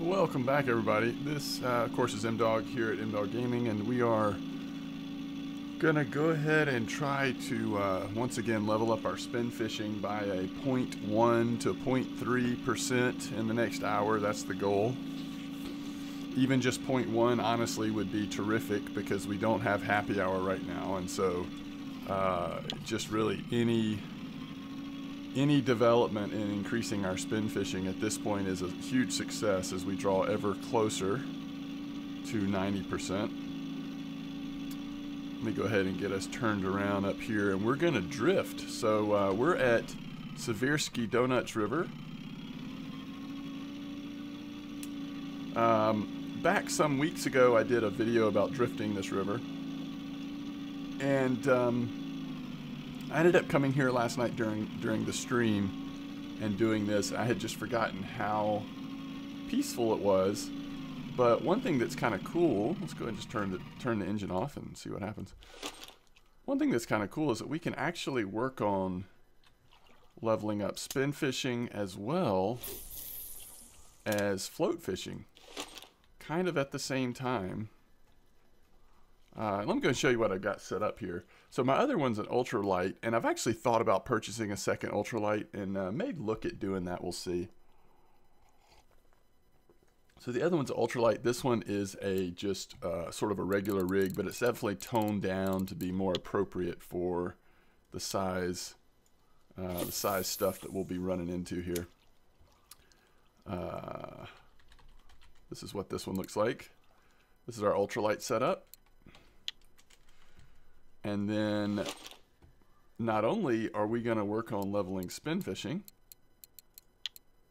Welcome back, everybody. This, of course, is M-Dog here at M-Dog Gaming, and we are gonna go ahead and try to once again level up our spin fishing by a 0.1 to 0.3% in the next hour. That's the goal. Even just 0.1 honestly would be terrific because we don't have happy hour right now, and so just really any development in increasing our spin fishing at this point is a huge success as we draw ever closer to 90%. Let me go ahead and get us turned around up here, and we're going to drift. So we're at Seversky Donuts River. Back some weeks ago, I did a video about drifting this river, and I ended up coming here last night during the stream and doing this. I had just forgotten how peaceful it was. But one thing that's kind of cool, let's go ahead and just turn the engine off and see what happens. One thing that's kind of cool is that we can actually work on leveling up spin fishing as well as float fishing, kind of at the same time. Let me go and show you what I've got set up here. So my other one's an ultralight, and I've actually thought about purchasing a second ultralight, and may look at doing that. We'll see. So the other one's an ultralight. This one is a just sort of a regular rig, but it's definitely toned down to be more appropriate for the size stuff that we'll be running into here. This is what this one looks like. This is our ultralight setup. And then not only are we going to work on leveling spin fishing,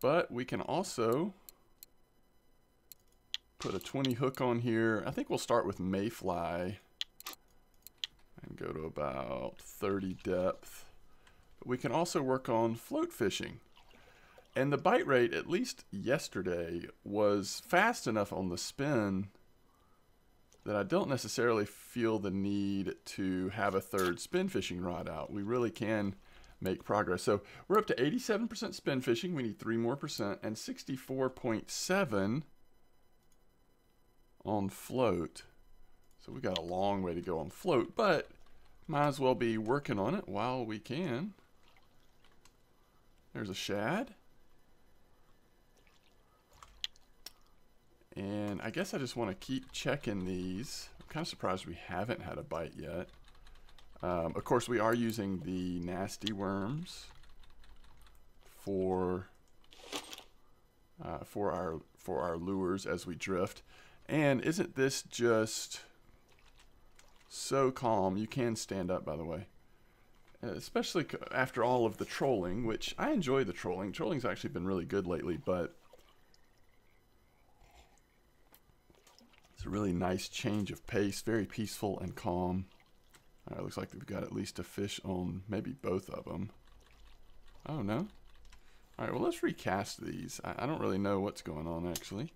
but we can also put a 20 hook on here. I think we'll start with mayfly and go to about 30 depth. But we can also work on float fishing. And the bite rate, at least yesterday, was fast enough on the spin that I don't necessarily feel the need to have a third spin fishing rod out. We really can make progress. So we're up to 87% spin fishing. We need 3 more percent, and 64.7 on float. So we got a long way to go on float, but might as well be working on it while we can. There's a shad. And I guess I just want to keep checking these. I'm kind of surprised we haven't had a bite yet. Of course, we are using the nasty worms for our lures as we drift. And isn't this just so calm? You can stand up, by the way. Especially after all of the trolling, which I enjoy the trolling. Trolling's actually been really good lately, but it's a really nice change of pace, very peaceful and calm. All right, looks like we've got at least a fish on maybe both of them. Oh, no? All right, well, let's recast these. I don't really know what's going on, actually.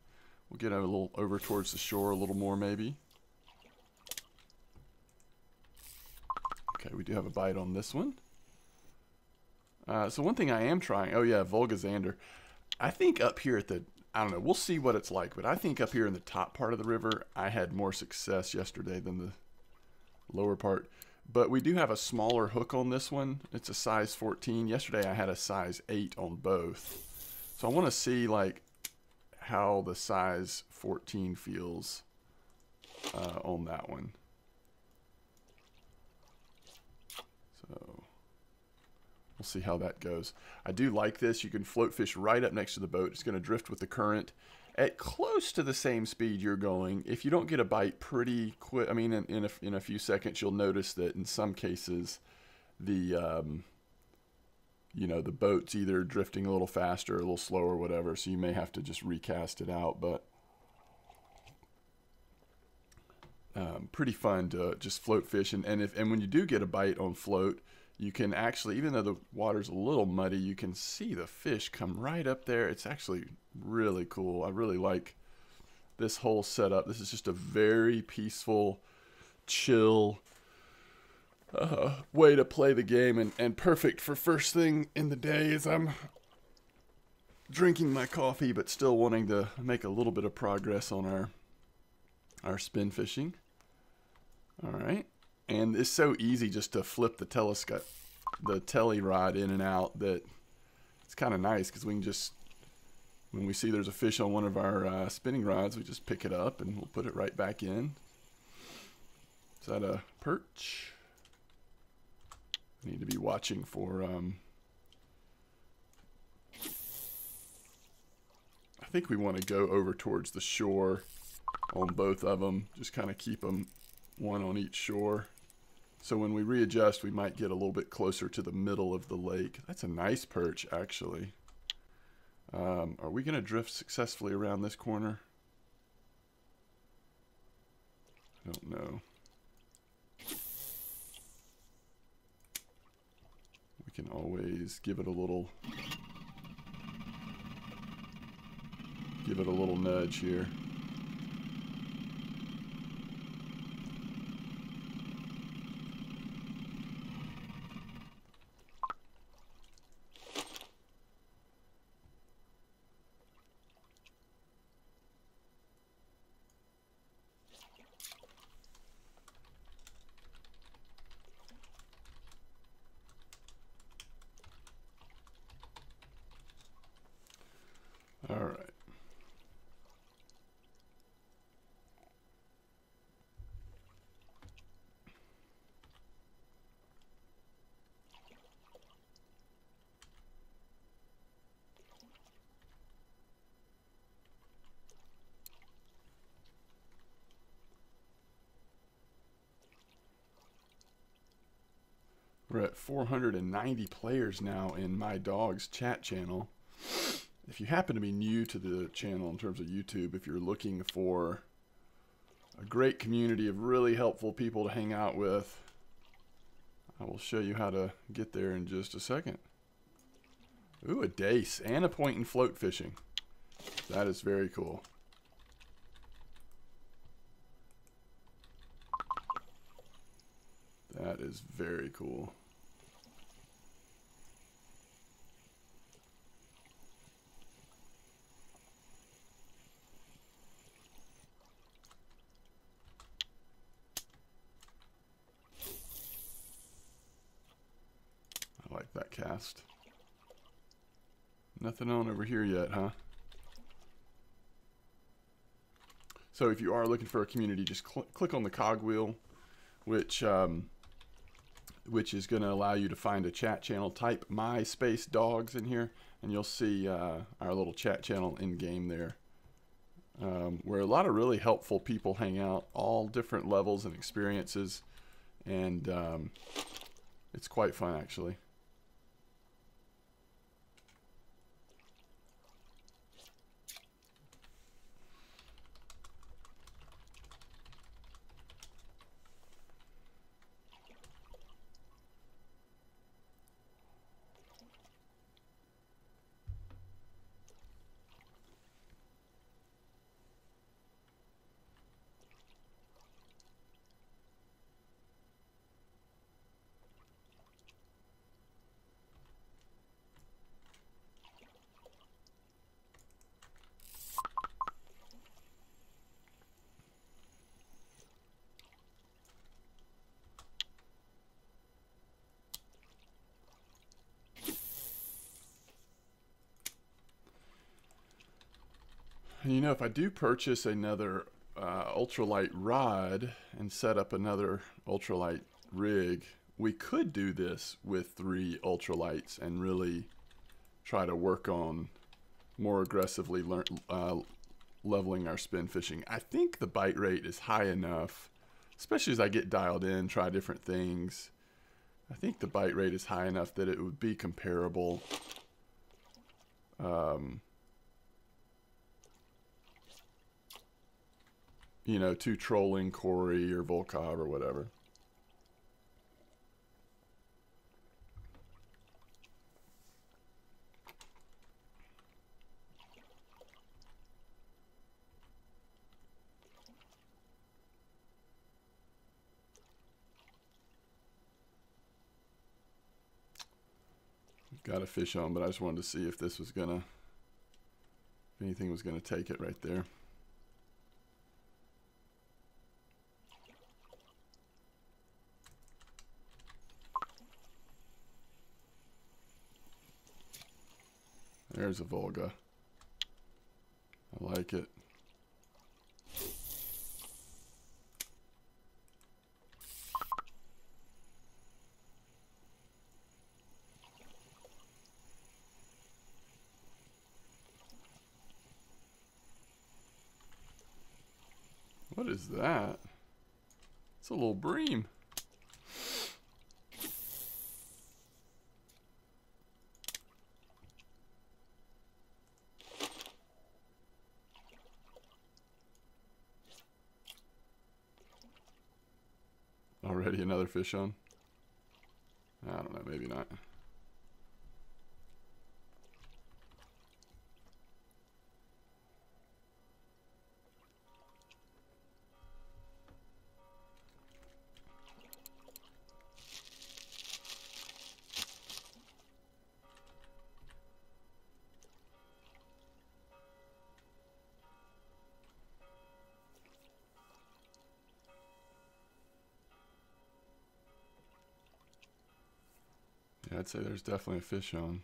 We'll get a little over towards the shore a little more, maybe. Okay, we do have a bite on this one. So one thing I am trying, oh yeah, Volgazander. I think up here at the, I don't know, we'll see what it's like, but I think up here in the top part of the river, I had more success yesterday than the lower part. But we do have a smaller hook on this one. It's a size 14. Yesterday I had a size 8 on both. So I want to see like how the size 14 feels on that one. So we'll see how that goes. I do like this. You can float fish right up next to the boat. It's going to drift with the current at close to the same speed you're going. If you don't get a bite pretty quick, I mean, in a few seconds, you'll notice that in some cases, the you know, the boat's either drifting a little faster or a little slower or whatever, so you may have to just recast it out. But pretty fun to just float fish, and when you do get a bite on float, you can actually, even though the water's a little muddy, you can see the fish come right up there. It's actually really cool. I really like this whole setup. This is just a very peaceful, chill way to play the game, and perfect for first thing in the day as I'm drinking my coffee, but still wanting to make a little bit of progress on our spin fishing. All right, and it's so easy just to flip the telly rod in and out that it's kind of nice because we can just, when we see there's a fish on one of our spinning rods, we just pick it up and we'll put it right back in. Is that a perch? I need to be watching for I think we want to go over towards the shore on both of them. Just kind of keep them one on each shore. So when we readjust, we might get a little bit closer to the middle of the lake. That's a nice perch, actually. Are we going to drift successfully around this corner? I don't know. We can always give it a little nudge here. All right. We're at 490 players now in my dog's chat channel. If you happen to be new to the channel in terms of YouTube, if you're looking for a great community of really helpful people to hang out with, I will show you how to get there in just a second. Ooh, a dace and a point and float fishing. That is very cool. That is very cool. I like that cast. Nothing on over here yet, huh? So if you are looking for a community, just click on the cogwheel, which is going to allow you to find a chat channel. Type my space dogs in here, and you'll see our little chat channel in game there, where a lot of really helpful people hang out, all different levels and experiences, and it's quite fun actually. And you know, if I do purchase another ultralight rod and set up another ultralight rig, we could do this with 3 ultralights and really try to work on more aggressively leveling our spin fishing. I think the bite rate is high enough, especially as I get dialed in, try different things. I think the bite rate is high enough that it would be comparable. You know, to trolling Corey or Volkov or whatever. Got a fish on, but I just wanted to see if this was gonna anything was going to take it right there. There's a Volga. I like it. What is that? It's a little bream. Already another fish on? I don't know, maybe not. Yeah, I'd say there's definitely a fish on.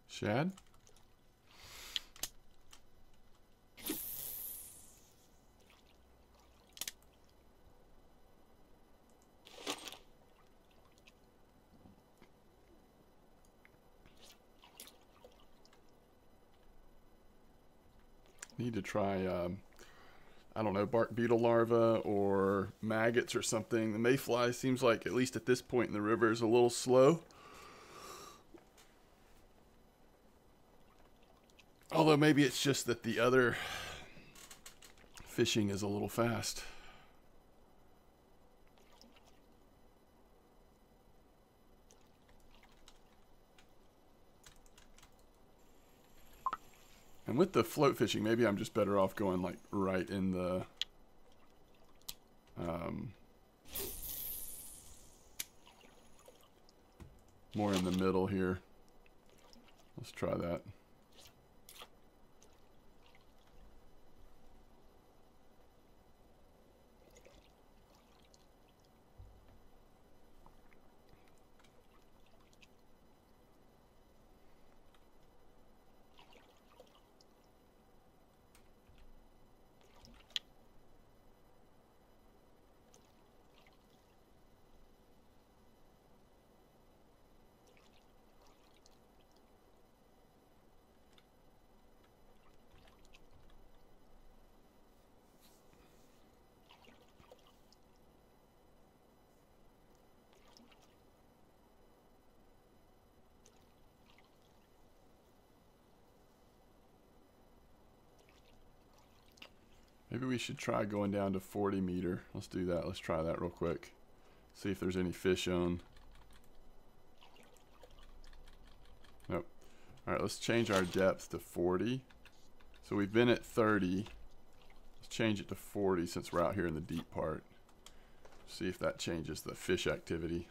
Shad? Need to try, I don't know, bark beetle larvae or maggots or something. The mayfly seems like, at least at this point in the river, is a little slow. Although maybe it's just that the other fishing is a little fast. And with the float fishing, maybe I'm just better off going like right in the more in the middle here. Let's try that. Maybe we should try going down to 40 meter. Let's do that. Let's try that real quick. See if there's any fish on. Nope. Alright, let's change our depth to 40. So we've been at 30. Let's change it to 40 since we're out here in the deep part. See if that changes the fish activity.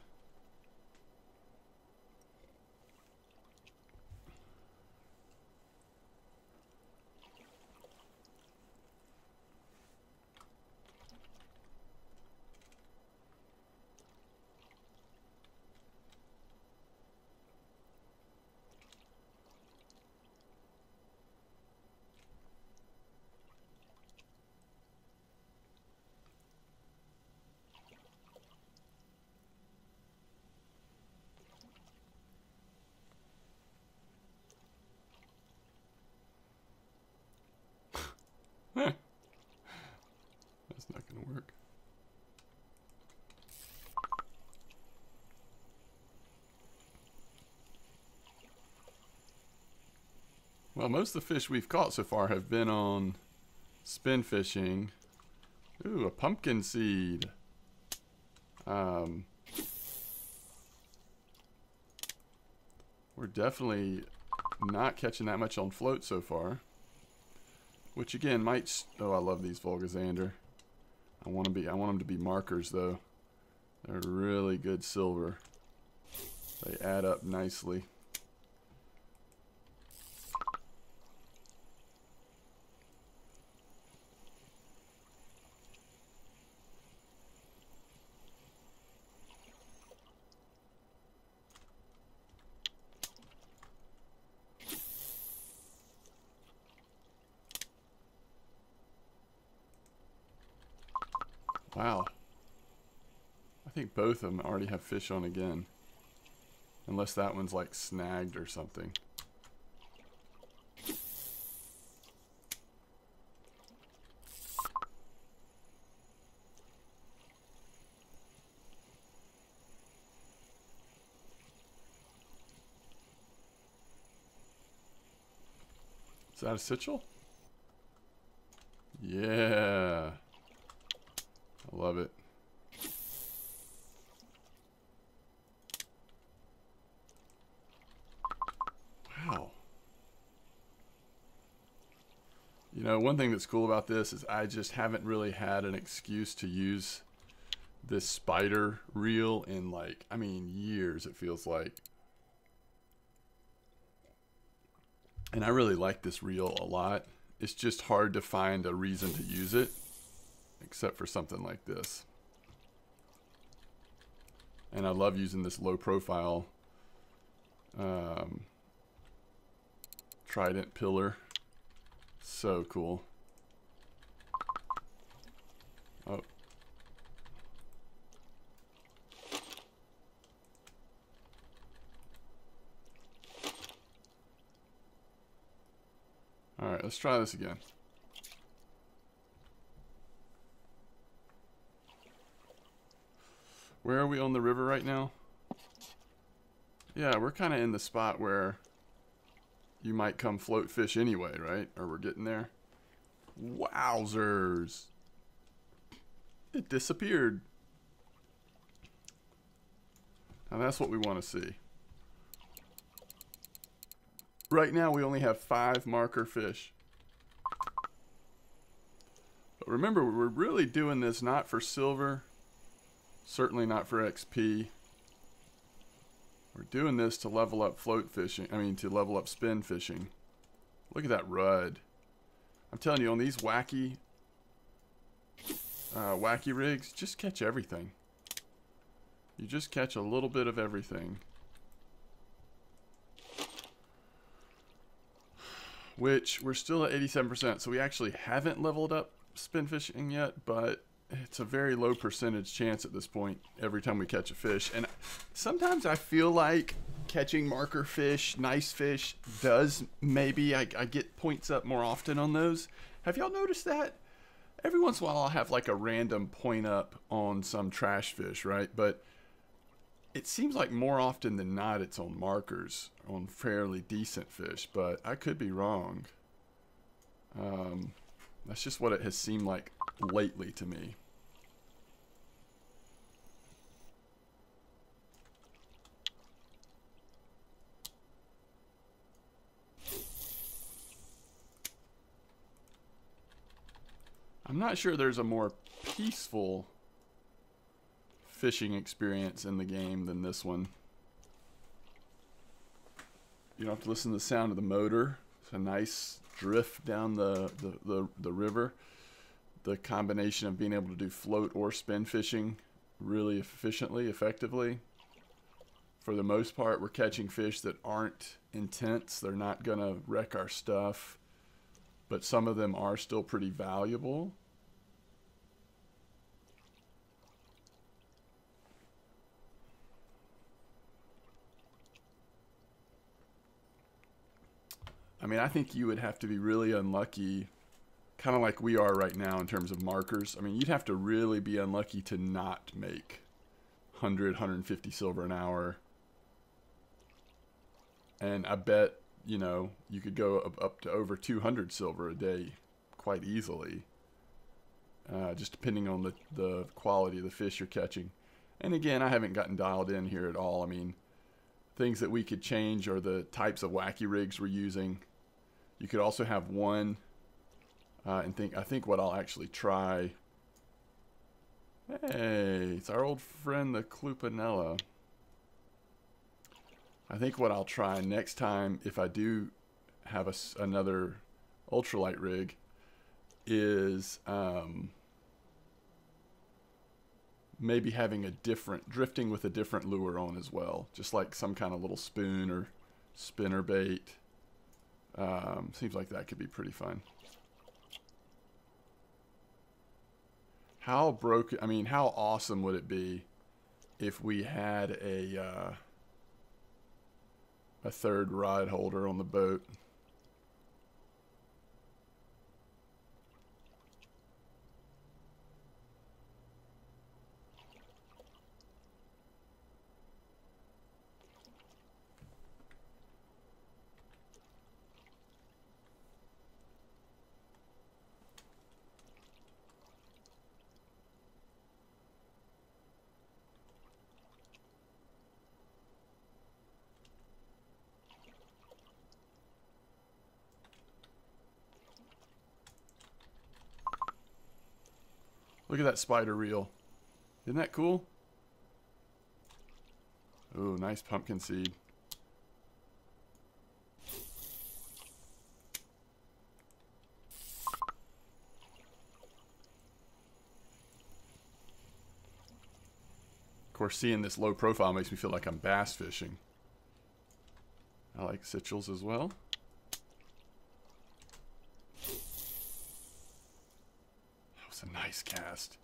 That's not going to work. Well, most of the fish we've caught so far have been on spin fishing. Ooh, a pumpkin seed. We're definitely not catching that much on float so far. Which again might... Oh, I love these Volgazander. I want them to be markers though. They're really good silver. They add up nicely. Wow. I think both of them already have fish on again. Unless that one's like snagged or something. Is that a sitchel? Yeah. I love it. Wow. You know, one thing that's cool about this is I just haven't really had an excuse to use this spider reel in like, I mean, years it feels like. And I really like this reel a lot. It's just hard to find a reason to use it, except for something like this. And I love using this low profile trident pillar. So cool. Oh. Alright, let's try this again. Where are we on the river right now? Yeah, we're kind of in the spot where you might come float fish anyway, right? Or we're getting there. Wowzers. It disappeared. Now that's what we want to see. Right now we only have 5 marker fish. But remember, we're really doing this not for silver. Certainly not for XP. We're doing this to level up float fishing. I mean, to level up spin fishing. Look at that rud. I'm telling you, on these wacky rigs, just catch everything. You just catch a little bit of everything. Which, we're still at 87%, so we actually haven't leveled up spin fishing yet, but it's a very low percentage chance at this point every time we catch a fish. And sometimes I feel like catching marker fish, nice fish, does maybe I get points up more often on those. Have y'all noticed that? Every once in a while I'll have like a random point up on some trash fish, right? But it seems like more often than not it's on markers, on fairly decent fish, but I could be wrong. That's just what it has seemed like lately to me. I'm not sure there's a more peaceful fishing experience in the game than this one. You don't have to listen to the sound of the motor. It's a nice drift down the river. The combination of being able to do float or spin fishing really efficiently, effectively. For the most part, we're catching fish that aren't intense. They're not going to wreck our stuff. But some of them are still pretty valuable. I mean, I think you would have to be really unlucky, kind of like we are right now in terms of markers. I mean, you'd have to really be unlucky to not make 100, 150 silver an hour. And I bet, you know, you could go up to over 200 silver a day quite easily. just depending on the quality of the fish you're catching. And again, I haven't gotten dialed in here at all. I mean, things that we could change are the types of wacky rigs we're using. You could also have one, I think what I'll actually try. Hey, it's our old friend the Clupanella. I think what I'll try next time, if I do have another ultralight rig, is maybe having drifting with a different lure on as well, just like some kind of little spoon or spinner bait. Seems like that could be pretty fun. How awesome would it be if we had a third rod holder on the boat? Look at that spider reel. Isn't that cool? Ooh, nice pumpkin seed. Of course, seeing this low profile makes me feel like I'm bass fishing. I like sichels as well. That was a nice cast.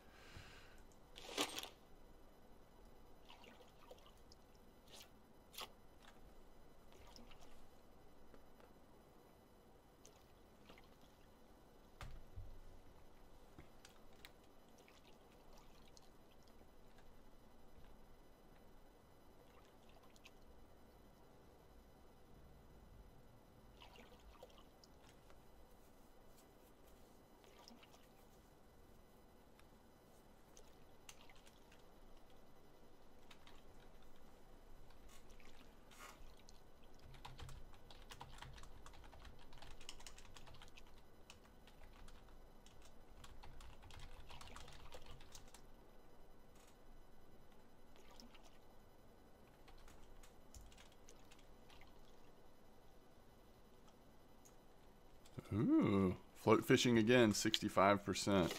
Ooh, float fishing again, 65%.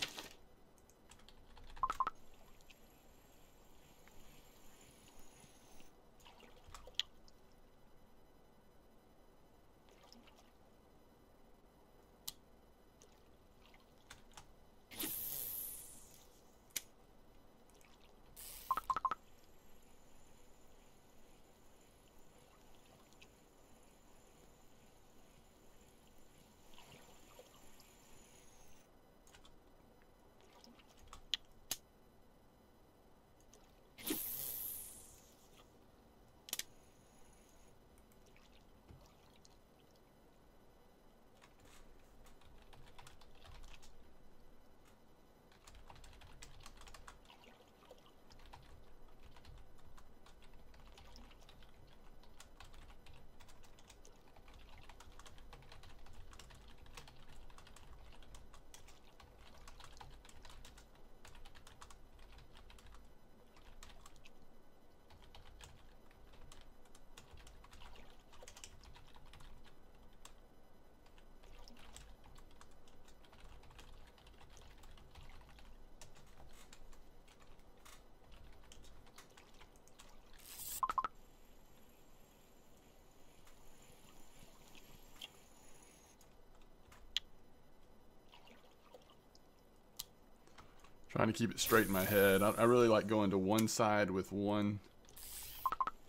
Trying to keep it straight in my head. I really like going to one side with one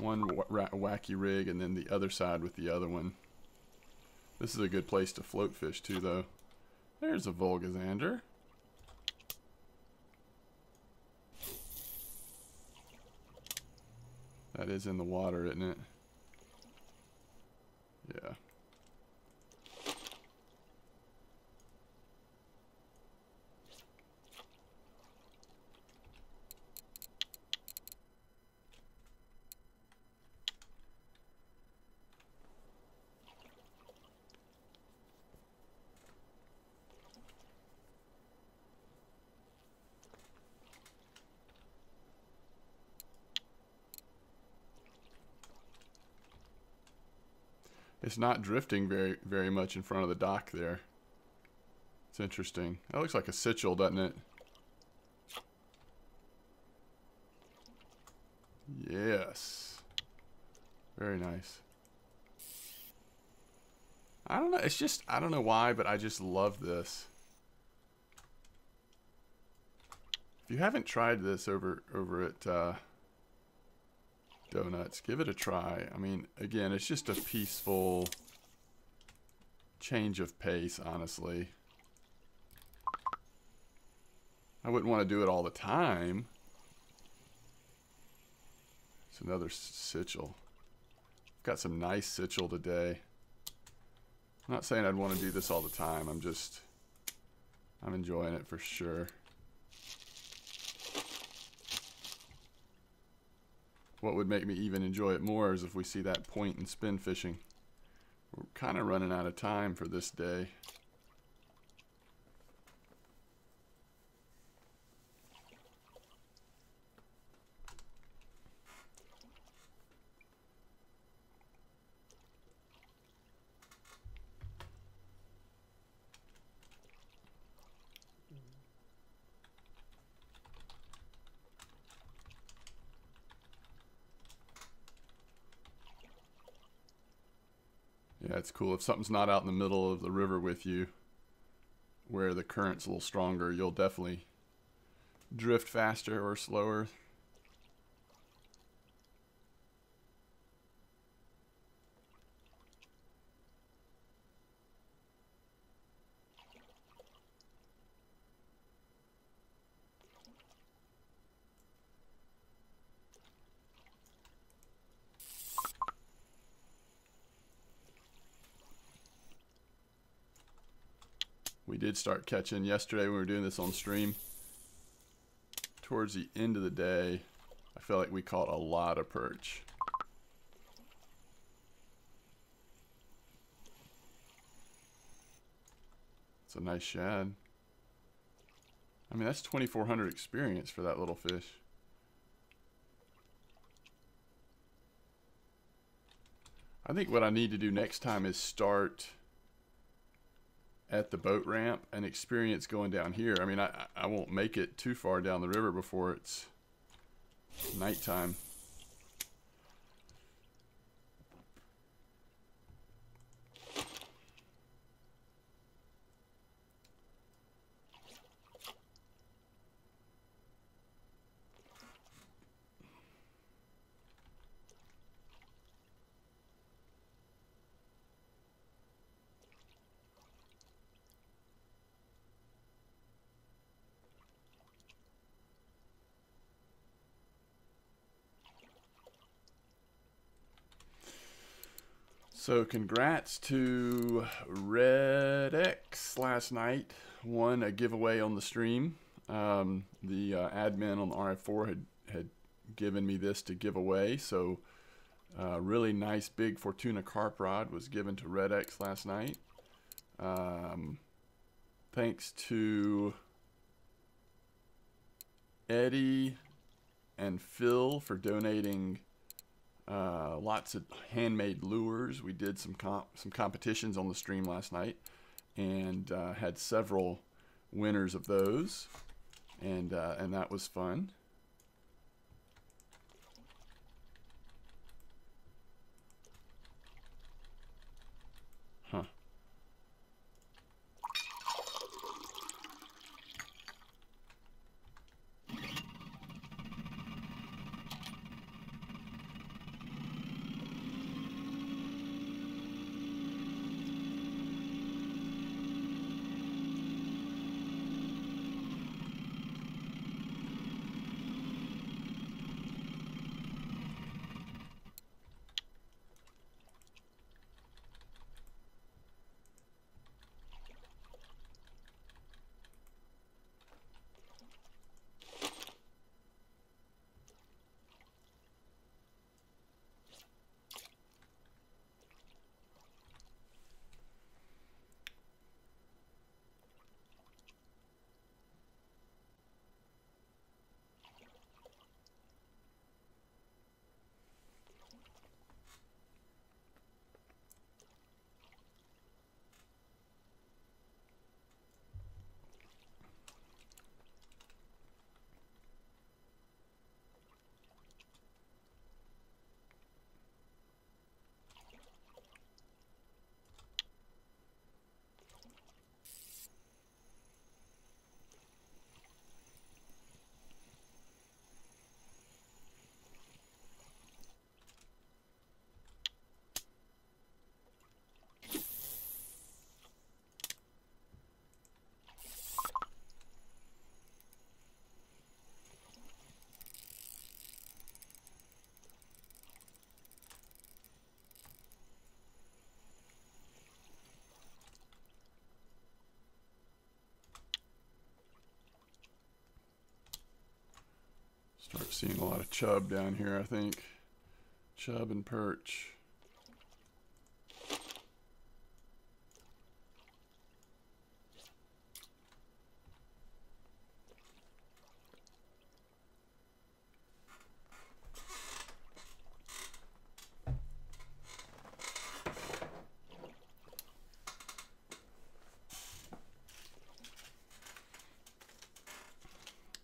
wacky rig and then the other side with the other one. This is a good place to float fish too, though. There's a Volgazander. That is in the water, isn't it? Yeah. It's not drifting very much in front of the dock there. It's interesting. That looks like a sitchel, doesn't it? Yes. Very nice. I don't know. It's just, I don't know why, but I just love this. If you haven't tried this over at Donuts, give it a try. I mean, again, it's just a peaceful change of pace, honestly. I wouldn't want to do it all the time. It's another sitchel. Got some nice sitchel today. I'm not saying I'd want to do this all the time. I'm enjoying it for sure. What would make me even enjoy it more is if we see that point and spin fishing. We're kind of running out of time for this day. Yeah, it's cool. If something's not out in the middle of the river with you, where the current's a little stronger, you'll definitely drift faster or slower. We did start catching yesterday when we were doing this on stream. Towards the end of the day, I felt like we caught a lot of perch. It's a nice shad. I mean, that's 2,400 experience for that little fish. I think what I need to do next time is start at the boat ramp and experience going down here. I mean, I won't make it too far down the river before it's nighttime. So congrats to Red X last night. Won a giveaway on the stream. The admin on the RF4 had given me this to give away. So really nice big Fortuna carp rod was given to Red X last night. Thanks to Eddie and Phil for donating lots of handmade lures. We did some competitions on the stream last night and had several winners of those, and that was fun. Huh. Start seeing a lot of chub down here, I think. Chub and perch.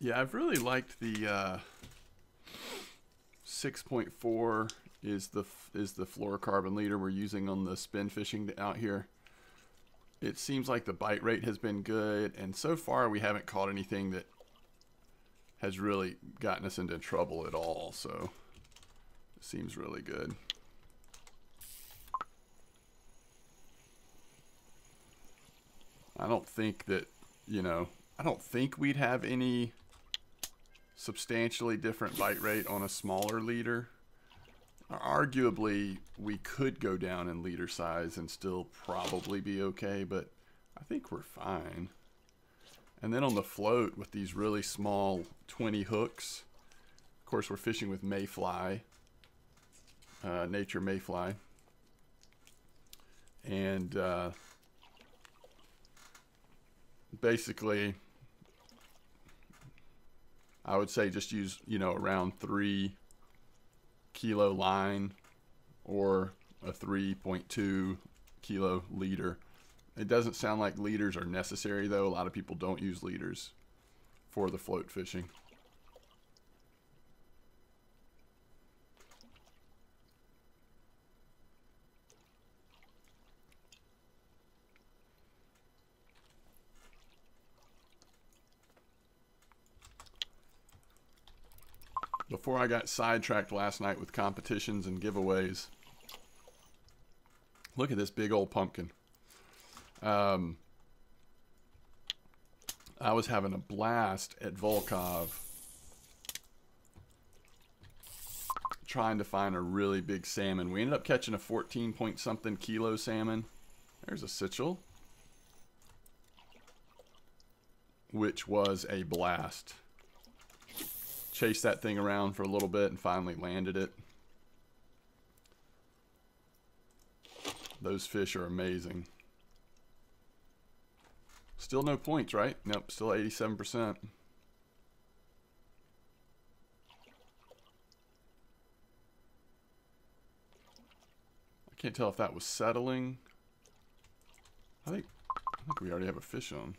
Yeah, I've really liked the 6.4 is the fluorocarbon leader we're using on the spin fishing out here. It seems like the bite rate has been good, and so far we haven't caught anything that has really gotten us into trouble at all, so it seems really good. I don't think that, you know, I don't think we'd have any substantially different bite rate on a smaller leader. Arguably, we could go down in leader size and still probably be okay, but I think we're fine. And then on the float with these really small 20 hooks, of course we're fishing with mayfly, nature mayfly, and basically I would say just use, you know, around 3 kilo line or a 3.2 kilo leader. It doesn't sound like leaders are necessary though. A lot of people don't use leaders for the float fishing. Before I got sidetracked last night with competitions and giveaways, look at this big old pumpkin. I was having a blast at Volkov trying to find a really big salmon. We ended up catching a 14 point something kilo salmon. There's a sitchel, which was a blast. Chased that thing around for a little bit and finally landed it. Those fish are amazing. Still no points, right? Nope, still 87%. I can't tell if that was settling. I think we already have a fish on.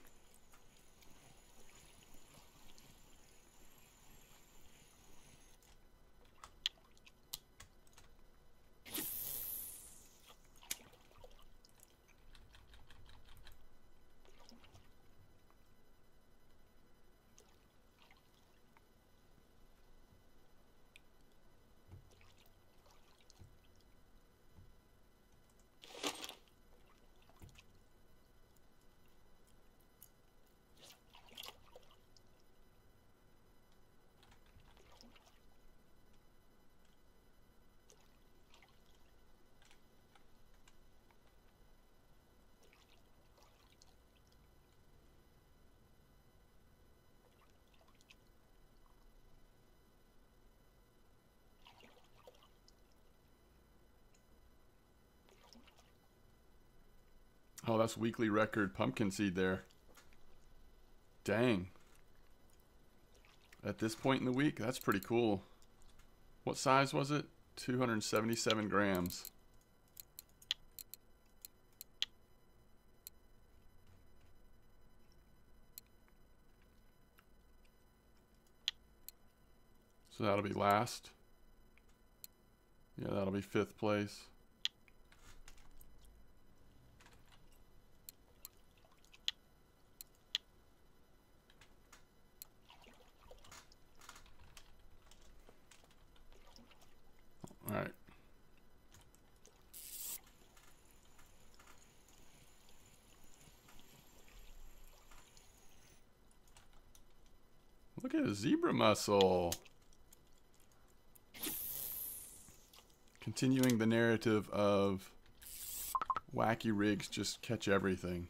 Oh, that's weekly record pumpkin seed there. Dang. At this point in the week, that's pretty cool. What size was it? 277 grams. So that'll be last. Yeah, that'll be 5th place. All right. Look at a zebra mussel. Continuing the narrative of wacky rigs just catch everything.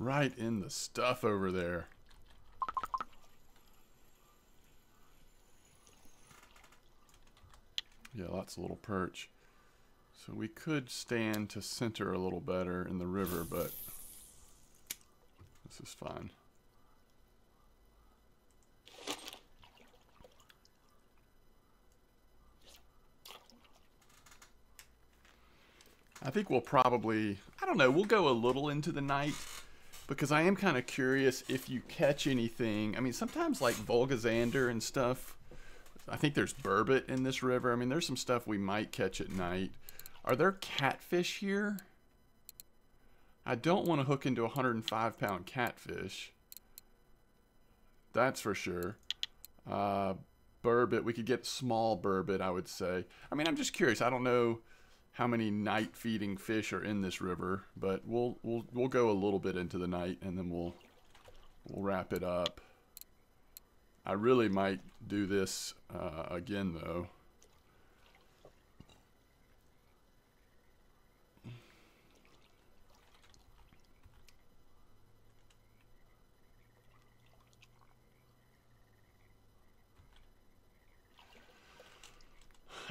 Right in the stuff over there. Yeah, lots of little perch. So we could stand to center a little better in the river, but this is fine. I think we'll probably, I don't know, we'll go a little into the night because I am kind of curious if you catch anything. I mean, sometimes like Volgazander and stuff, I think there's burbot in this river. I mean, there's some stuff we might catch at night. Are there catfish here? I don't want to hook into a 105-pound catfish. That's for sure. Burbot, we could get small burbot, I would say. I mean, I'm just curious. I don't know how many night feeding fish are in this river, but we'll go a little bit into the night and then we'll wrap it up. I really might do this again though.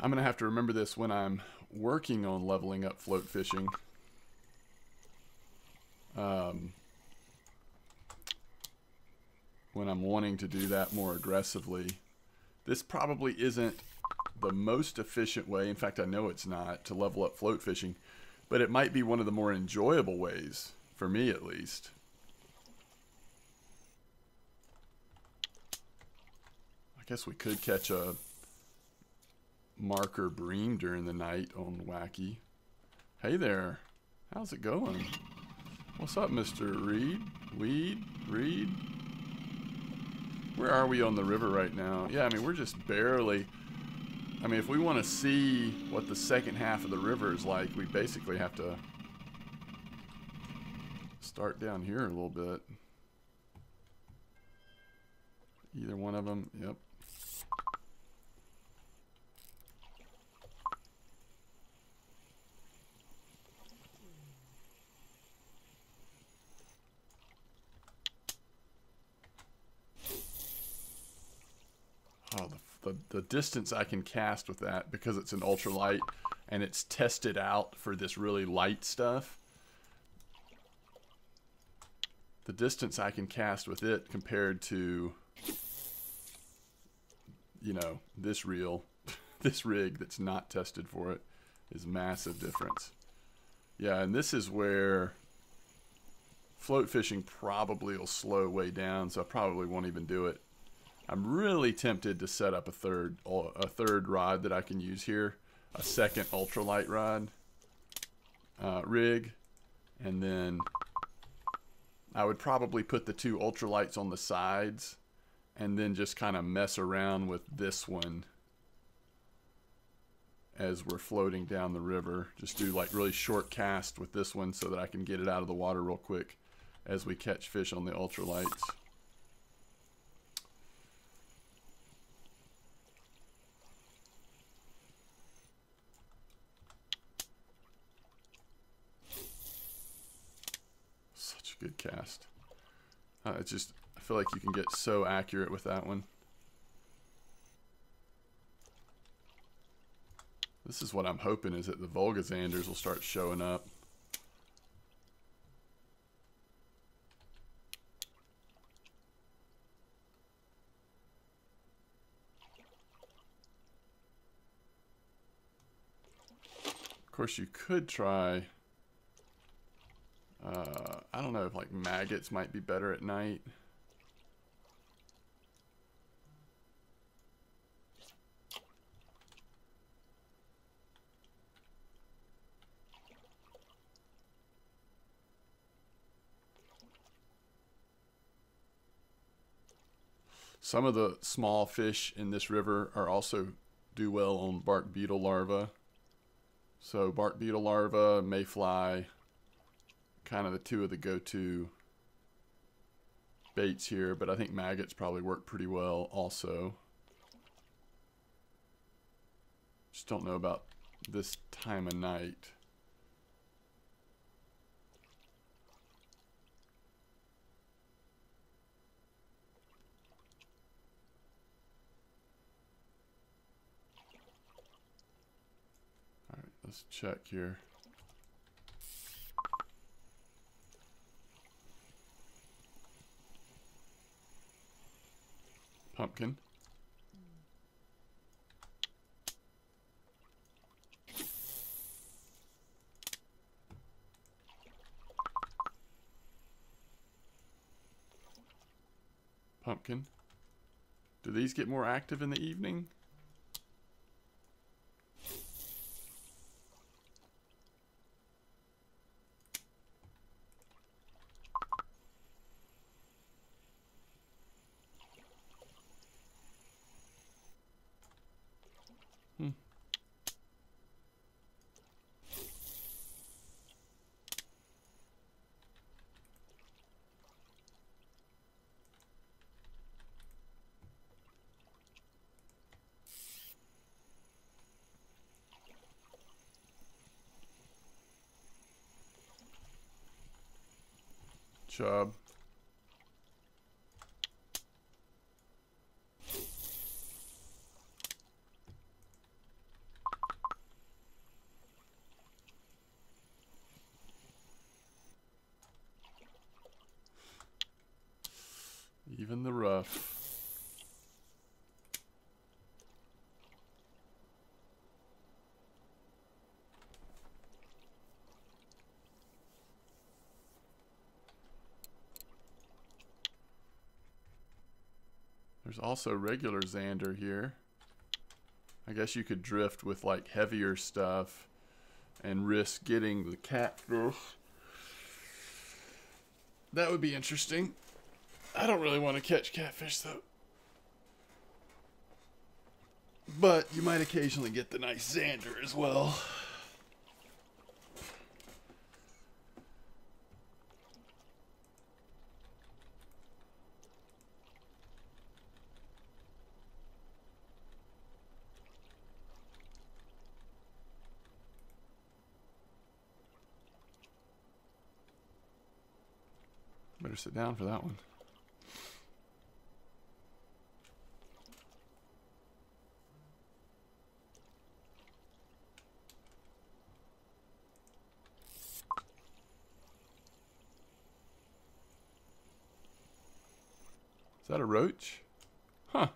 I'm gonna have to remember this when I'm working on leveling up float fishing. When I'm wanting to do that more aggressively. This probably isn't the most efficient way, in fact I know it's not, to level up float fishing, but it might be one of the more enjoyable ways, for me at least. I guess we could catch a marker bream during the night on Wacky. Hey there, how's it going? What's up, Mr. Reed? Reed? Where are we on the river right now? Yeah, I mean, we're just barely... I mean, if we want to see what the second half of the river is like, we basically have to start down here a little bit. Either one of them, yep. Oh, the distance I can cast with that, because it's an ultralight and it's tested out for this really light stuff. The distance I can cast with it compared to, you know, this reel, this rig that's not tested for it, is massive difference. Yeah, and this is where float fishing probably will slow way down, so I probably won't even do it. I'm really tempted to set up a third rod that I can use here, a second ultralight rod rig, and then I would probably put the two ultralights on the sides and then just kind of mess around with this one as we're floating down the river. Just do like really short cast with this one so that I can get it out of the water real quick as we catch fish on the ultralights. Good cast. It's just, I feel like you can get so accurate with that one. This is what I'm hoping, is that the Volgazanders will start showing up. Of course, you could try... I don't know if like maggots might be better at night. Some of the small fish in this river are also do well on bark beetle larvae. So bark beetle larvae, mayfly, kind of the two of the go-to baits here, but I think maggots probably work pretty well also. Just don't know about this time of night. Let's check here. Pumpkin. Pumpkin. Do these get more active in the evening? Chub. Even the rough. There's also regular Xander here. I guess you could drift with like heavier stuff and risk getting the catfish. That would be interesting. I don't really want to catch catfish though. But you might occasionally get the nice Xander as well. Better sit down for that one. Is that a roach? Huh.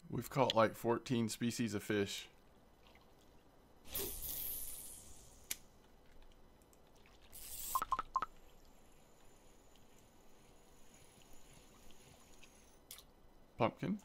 We've caught like 14 species of fish. Pumpkin.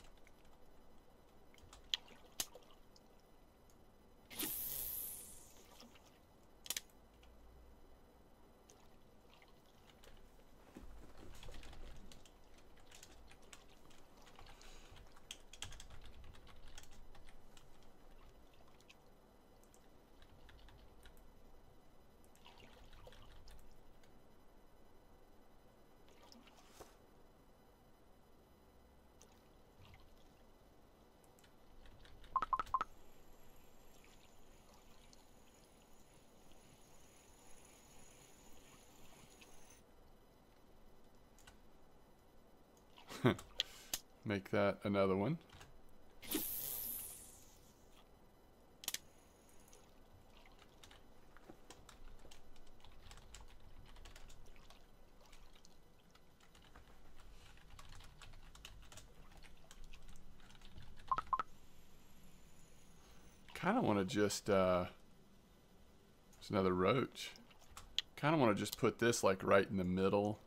Make that another one. Kind of want to just, there's another roach. Kind of want to just put this like right in the middle.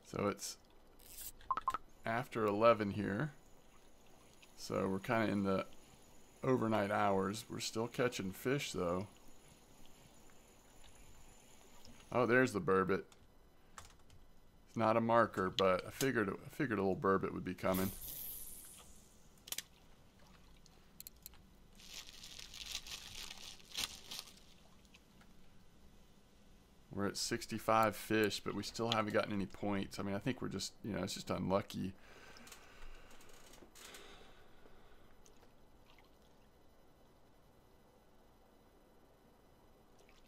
So it's after 11 here. So we're kind of in the overnight hours. We're still catching fish though. Oh, there's the burbot. It's not a marker, but I figured a little burbot would be coming. We're at 65 fish, but we still haven't gotten any points. I mean, I think we're just, you know, it's just unlucky.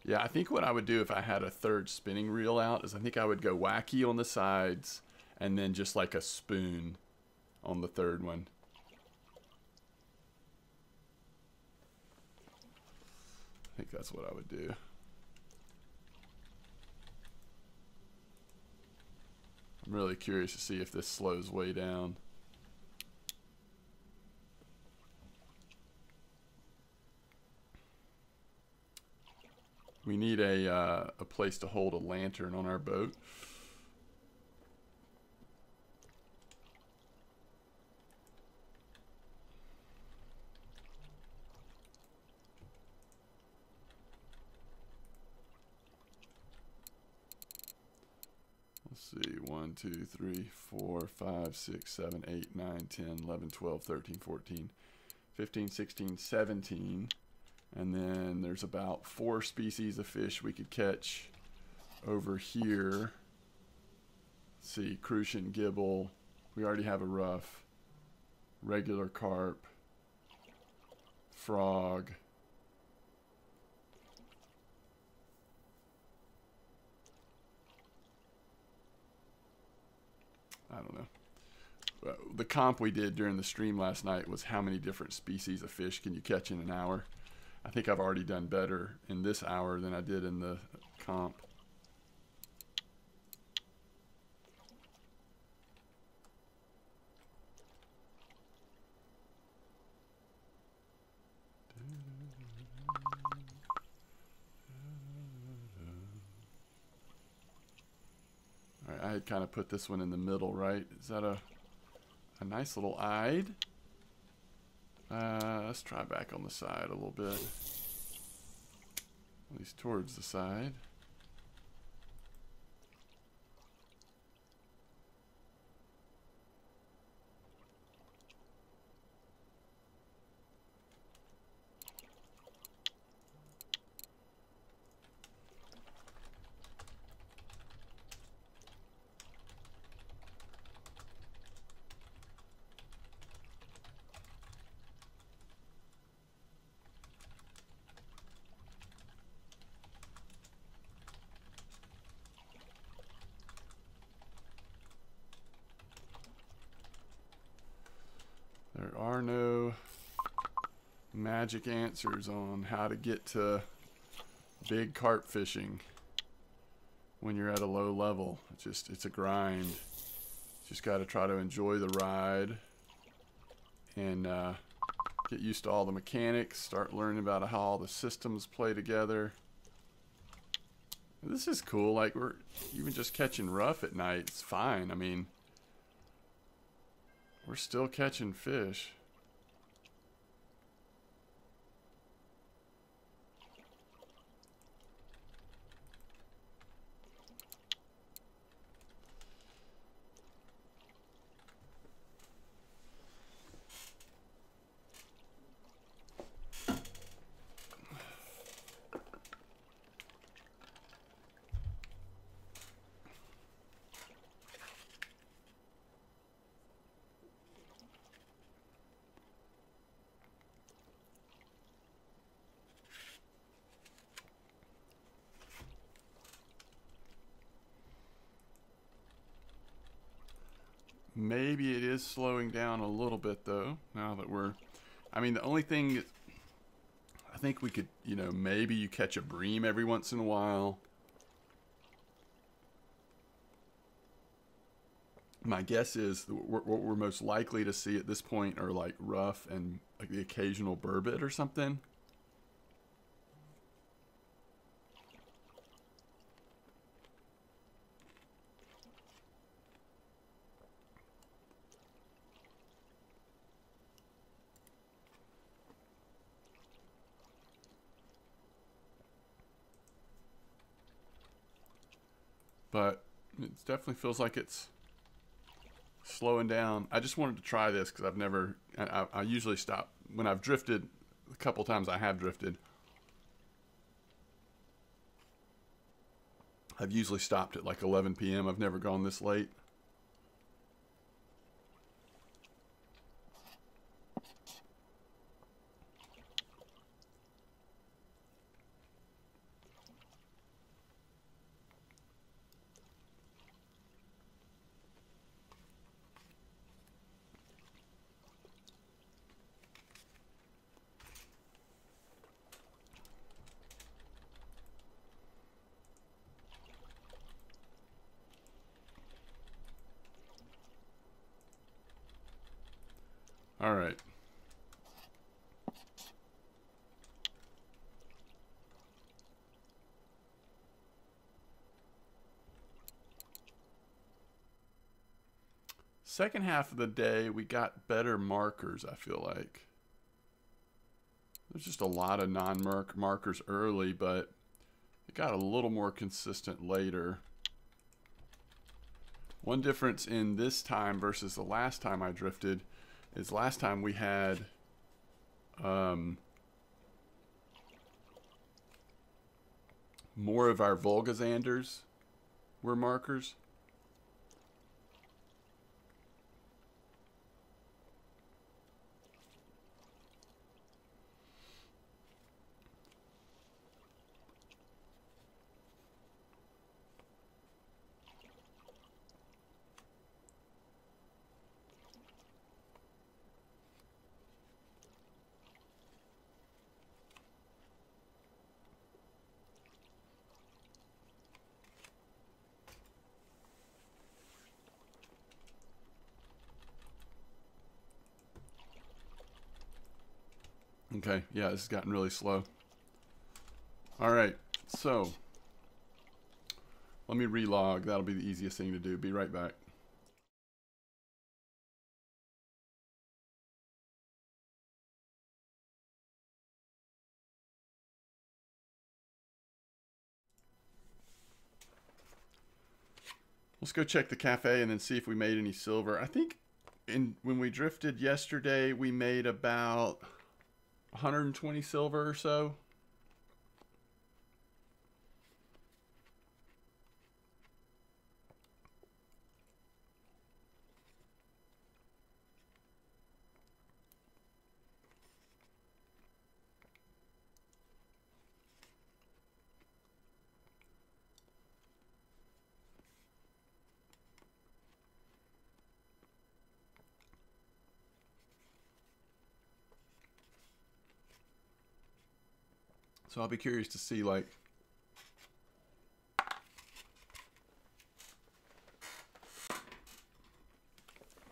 Yeah, I think what I would do if I had a third spinning reel out is I think I would go wacky on the sides and then just like a spoon on the third one. I think that's what I would do. I'm really curious to see if this slows way down. We need a place to hold a lantern on our boat. Let's see, 1, 2, 3, 4, 5, 6, 7, 8, 9, 10, 11, 12, 13, 14, 15, 16, 17. And then there's about 4 species of fish we could catch over here. Let's see, crucian gibel. We already have a rough. Regular carp. Frog. I don't know. The comp we did during the stream last night was how many different species of fish can you catch in an hour. I think I've already done better in this hour than I did in the comp. All right, I had kind of put this one in the middle, right? Is that a nice little eyed? Let's try back on the side a little bit. At least towards the side. There are no magic answers on how to get to big carp fishing when you're at a low level. It's a grind. Just got to try to enjoy the ride and get used to all the mechanics, start learning about how all the systems play together. This is cool. Like, we're even just catching rough at night. It's fine. I mean, we're still catching fish. Maybe it is slowing down a little bit though, now that we're, I mean, the only thing I think we could, you know, maybe you catch a bream every once in a while. My guess is what we're most likely to see at this point are like rough and like the occasional burbot or something. but it definitely feels like it's slowing down. I just wanted to try this because I've never, I usually stop when I've drifted. A couple times I have drifted, I've usually stopped at like 11 p.m. I've never gone this late. All right. Second half of the day, we got better markers, I feel like. There's just a lot of non-markers early, but it got a little more consistent later. One difference in this time versus the last time I drifted is last time we had more of our Volgazanders were markers. Okay, yeah, this has gotten really slow. All right, so let me relog. That'll be the easiest thing to do. Be right back. Let's go check the cafe and then see if we made any silver. I think when we drifted yesterday, we made about 120 silver or so. So I'll be curious to see, like,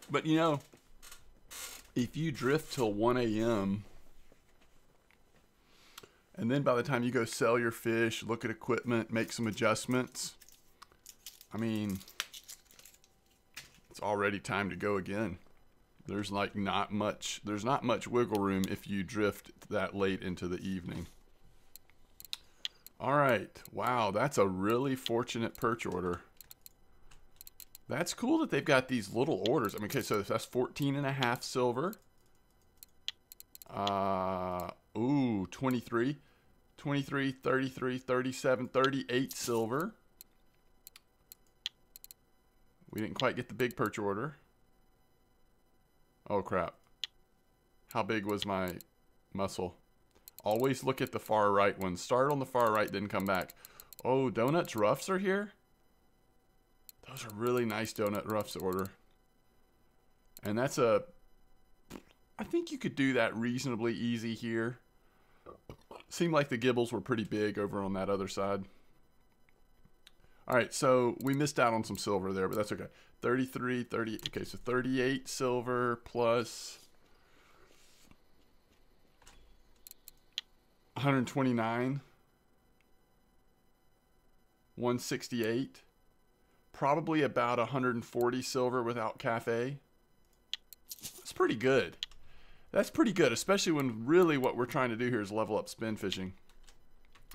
but you know, if you drift till 1 a.m. and then by the time you go sell your fish, look at equipment, make some adjustments, I mean, it's already time to go again. There's like not much wiggle room if you drift that late into the evening. All right, wow, that's a really fortunate perch order. That's cool that they've got these little orders. I mean, okay, so that's 14.5 silver. Ooh, 23, 33, 37, 38 silver. We didn't quite get the big perch order. Oh, crap. How big was my mussel? Always look at the far right one. Start on the far right, then come back. Oh, Donuts Ruffs are here? Those are really nice Donut Ruffs order. And that's a... I think you could do that reasonably easy here. Seemed like the gibbles were pretty big over on that other side. Alright, so we missed out on some silver there, but that's okay. 33, 30... Okay, so 38 silver plus... 129, 168, probably about 140 silver without cafe. That's pretty good. That's pretty good, especially when really what we're trying to do here is level up spin fishing.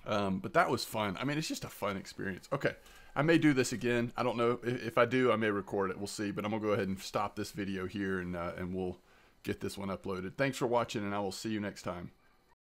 But that was fun. I mean, it's just a fun experience. Okay, I may do this again. I don't know. If I do, I may record it. We'll see. But I'm going to go ahead and stop this video here, and we'll get this one uploaded. Thanks for watching, and I will see you next time.